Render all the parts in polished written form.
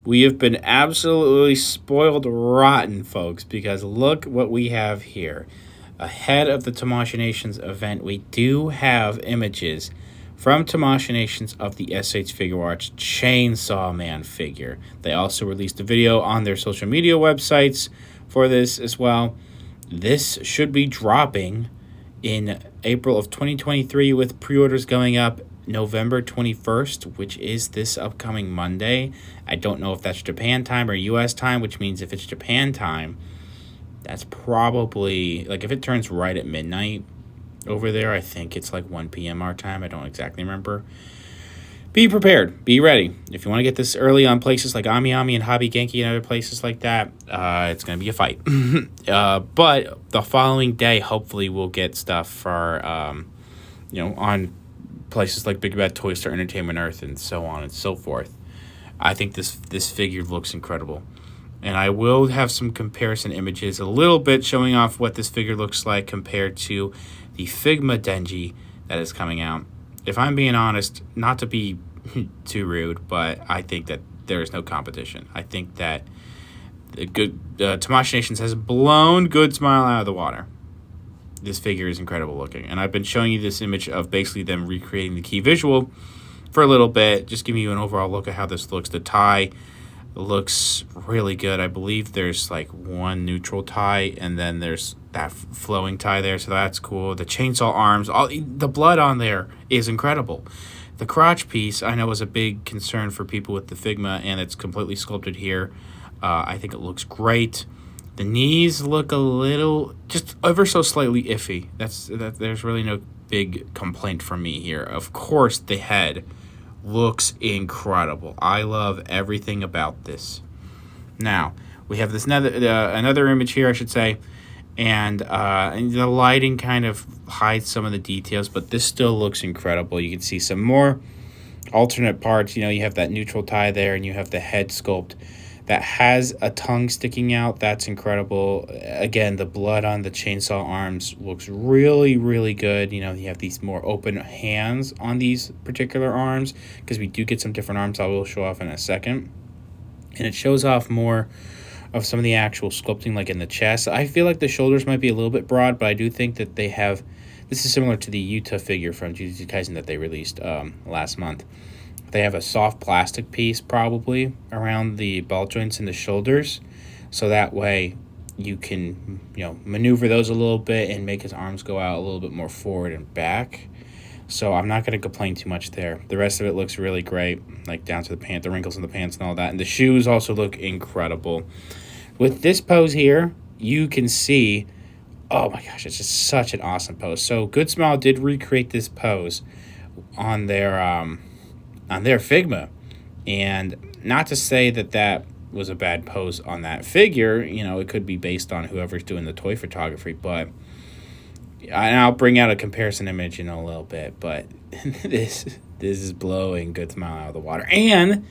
We have been absolutely spoiled rotten, folks, because look what we have here. Ahead of the Tamashii Nations event, we do have images from Tamashii Nations of the SH Figuarts Chainsaw Man figure. They also released a video on their social media websites for this as well. This should be dropping in April of 2023 with pre-orders going up November 21st, which is this upcoming Monday. I don't know if that's Japan time or US time, which means if it's Japan time, that's probably, like, if it turns right at midnight over there, I think it's like 1 p.m. our time. I don't exactly remember. Be prepared. Be ready. If you want to get this early on places like AmiAmi and Hobby Genki and other places like that, it's going to be a fight. But the following day, hopefully, we'll get stuff for, on places like Big Bad Toy Store, Entertainment Earth, and so on and so forth. I think this figure looks incredible. And I will have some comparison images a little bit showing off what this figure looks like compared to the Figma Denji that is coming out. If I'm being honest, not to be too rude, but I think that there is no competition. I think that the Tamashii Nations has blown Good Smile out of the water. This figure is incredible looking. And I've been showing you this image of basically them recreating the key visual for a little bit, just giving you an overall look at how this looks. The tie looks really good. I believe there's like one neutral tie, and then there's that flowing tie there, so that's cool. The chainsaw arms, all the blood on there is incredible. The crotch piece, I know, is a big concern for people with the Figma, and it's completely sculpted here. I think it looks great. The knees look a little, just ever so slightly iffy. There's really no big complaint from me here. Of course, the head looks incredible. I love everything about this. Now, we have this another image here, I should say, and the lighting kind of hides some of the details, but this still looks incredible. You can see some more alternate parts. You have that neutral tie there, and you have the head sculpt that has a tongue sticking out. That's incredible. Again, the blood on the chainsaw arms looks really, really good. You have these more open hands on these particular arms, because we do get some different arms I will show off in a second. And it shows off more of some of the actual sculpting, like in the chest. I feel like the shoulders might be a little bit broad, but I do think that they have... This is similar to the Yuta figure from Jujutsu Kaisen that they released last month. They have a soft plastic piece probably around the ball joints and the shoulders, so that way you can maneuver those a little bit and make his arms go out a little bit more forward and back. So I'm not going to complain too much there. The rest of it looks really great, like down to the wrinkles in the pants and all that. And the shoes also look incredible. With this pose here, you can see, oh my gosh, it's just such an awesome pose. So Good Smile did recreate this pose on their Figma, and not to say that was a bad pose on that figure. It could be based on whoever's doing the toy photography, but I'll bring out a comparison image in a little bit. But this is blowing Good Smile out of the water. And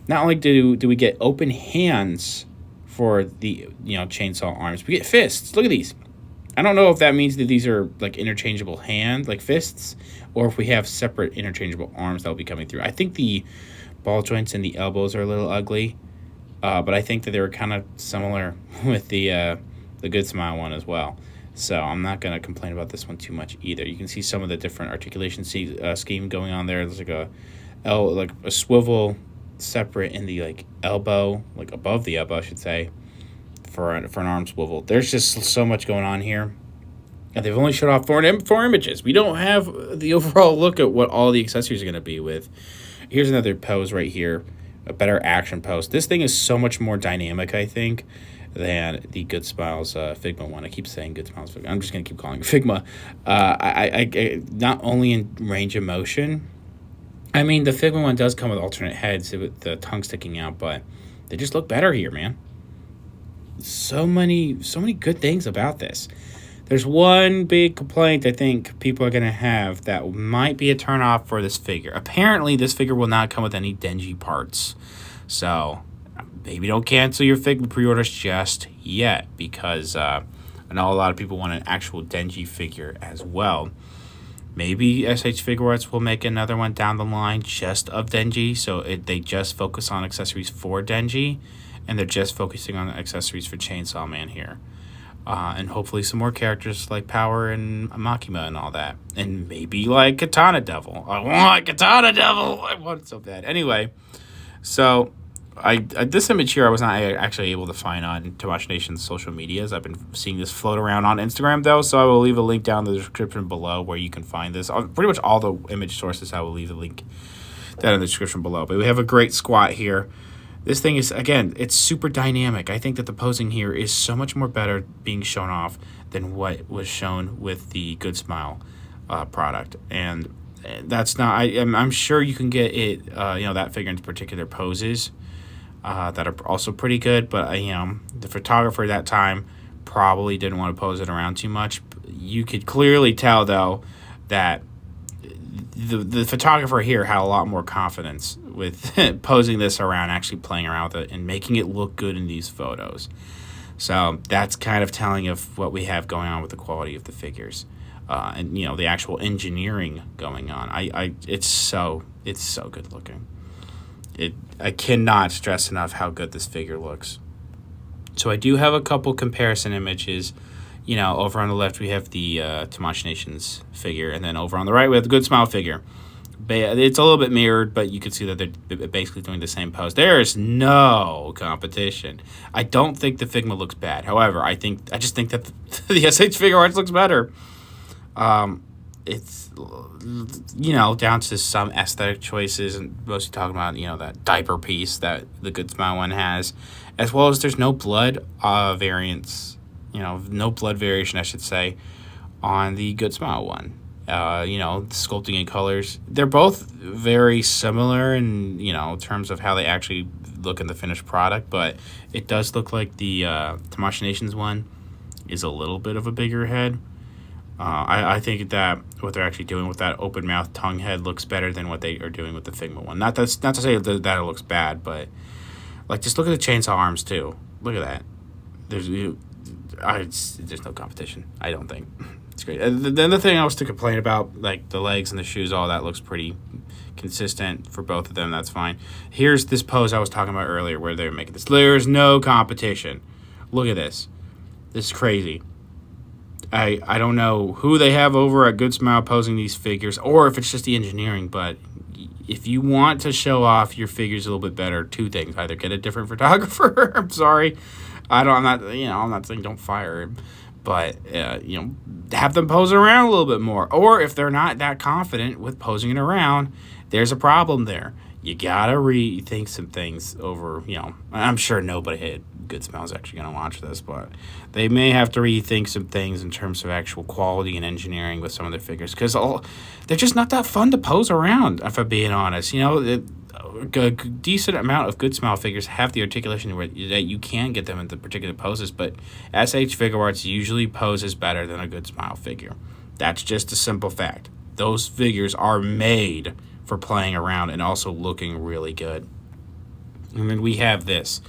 not only do we get open hands for the chainsaw arms, we get fists. Look at these. I don't know if that means that these are like interchangeable hands, like fists, or if we have separate interchangeable arms that will be coming through. I think the ball joints and the elbows are a little ugly, but I think that they were kind of similar with the Good Smile one as well. So I'm not going to complain about this one too much either. You can see some of the different articulation scheme going on there. There's like a swivel separate in the elbow, like above the elbow, I should say, for an arm swivel. There's just so much going on here. And they've only showed off four images. We don't have the overall look at what all the accessories are going to be with. Here's another pose right here, a better action pose. This thing is so much more dynamic, I think, than the Good Smile's Figma one. I keep saying Good Smile's Figma. I'm just going to keep calling it Figma. I not only in range of motion. I mean, the Figma one does come with alternate heads with the tongue sticking out, but they just look better here, man. So many good things about this. There's one big complaint I think people are going to have that might be a turnoff for this figure. Apparently, this figure will not come with any Denji parts. So, maybe don't cancel your Figma pre-orders just yet, because I know a lot of people want an actual Denji figure as well. Maybe SH Figuarts will make another one down the line just of Denji, so they just focus on accessories for Denji, and they're just focusing on accessories for Chainsaw Man here. And hopefully some more characters like Power and Makima and all that. And maybe like Katana Devil. I want Katana Devil! I want it so bad. Anyway, so this image here I was not actually able to find on Tamashii Nations social medias. I've been seeing this float around on Instagram though, so I will leave a link down in the description below where you can find this. Pretty much all the image sources I will leave a link down in the description below. But we have a great squat here. This thing is, again, it's super dynamic. I think that the posing here is so much more better being shown off than what was shown with the Good Smile product. And that's not, I'm sure you can get it, that figure in particular poses that are also pretty good. But, the photographer at that time probably didn't want to pose it around too much. You could clearly tell, though, that the photographer here had a lot more confidence with posing this around, actually playing around with it and making it look good in these photos. So that's kind of telling of what we have going on with the quality of the figures, and the actual engineering going on. It's so good looking. I cannot stress enough how good this figure looks. So I do have a couple comparison images. Over on the left we have the Tamashii Nations figure, and then over on the right we have the Good Smile figure. It's a little bit mirrored, but you can see that they're basically doing the same pose. There is no competition. I don't think the Figma looks bad. However, I just think that the SH Figuarts looks better. It's down to some aesthetic choices, and mostly talking about that diaper piece that the Good Smile one has, as well as there's no blood variants. No blood variation, I should say, on the Good Smile one. Sculpting and colors, they're both very similar in terms of how they actually look in the finished product, but it does look like the Tamashii Nations one is a little bit of a bigger head. I think that what they're actually doing with that open mouth tongue head looks better than what they are doing with the Figma one. Not to say that it looks bad, but just look at the chainsaw arms too. Look at that. There's no competition, I don't think. It's great. Then the thing I was to complain about, like the legs and the shoes, all that looks pretty consistent for both of them. That's fine. Here's this pose I was talking about earlier where they were making this. There's no competition. Look at this. This is crazy. I don't know who they have over at Good Smile posing these figures, or if it's just the engineering, but if you want to show off your figures a little bit better, two things: either get a different photographer. I'm sorry, I'm not saying don't fire him, but have them pose around a little bit more. Or if they're not that confident with posing it around, there's a problem there. You gotta rethink some things over. I'm sure nobody at Good Smile is actually gonna watch this, but they may have to rethink some things in terms of actual quality and engineering with some of their figures, because they're just not that fun to pose around, if I'm being honest. A decent amount of Good Smile figures have the articulation where that you can get them into particular poses, but SH Figuarts usually poses better than a Good Smile figure. That's just a simple fact. Those figures are made for playing around and also looking really good. And then we have this.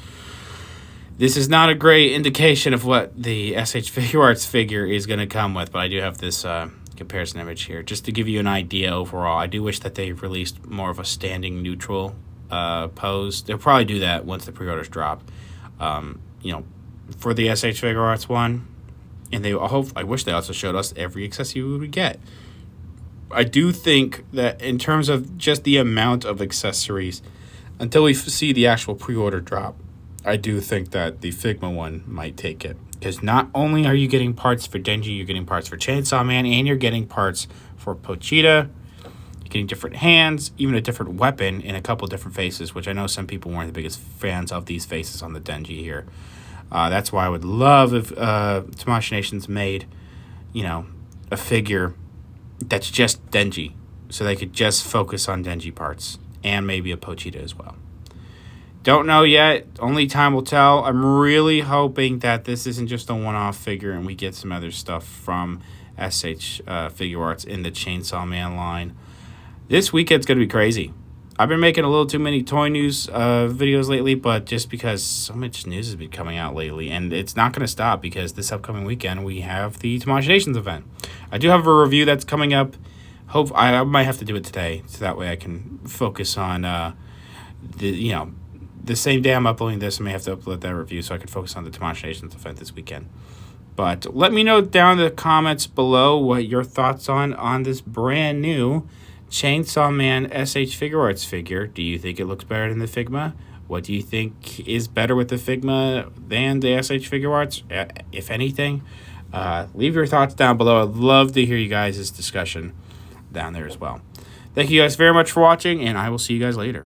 This is not a great indication of what the SH Figuarts figure is going to come with, but I do have this comparison image here just to give you an idea overall. I do wish that they released more of a standing neutral pose. They'll probably do that once the pre-orders drop. For the SH Figuarts one, and I wish they also showed us every accessory we would get. I do think that in terms of just the amount of accessories, until we see the actual pre-order drop, I do think that the Figma one might take it. Because not only are you getting parts for Denji, you're getting parts for Chainsaw Man, and you're getting parts for Pochita. You're getting different hands, even a different weapon in a couple different faces, which I know some people weren't the biggest fans of these faces on the Denji here. That's why I would love if Tamashii Nations made, a figure that's just Denji, so they could just focus on Denji parts, and maybe a Pochita as well. Don't know yet. Only time will tell. I'm really hoping that this isn't just a one-off figure and we get some other stuff from SH Figuarts in the Chainsaw Man line. This weekend's going to be crazy. I've been making a little too many toy news videos lately, but just because so much news has been coming out lately, and it's not going to stop because this upcoming weekend we have the Tamashii Nations event. I do have a review that's coming up I might have to do it today, so that way I can focus on the same day I'm uploading this. I may have to upload that review so I can focus on the Tamashii Nations event this weekend. But let me know down in the comments below what your thoughts on this brand new Chainsaw Man SH Figuarts figure. Do you think it looks better than the Figma? What do you think is better with the Figma than the SH Figuarts, if anything? Leave your thoughts down below. I'd love to hear you guys' discussion down there as well. Thank you guys very much for watching, and I will see you guys later.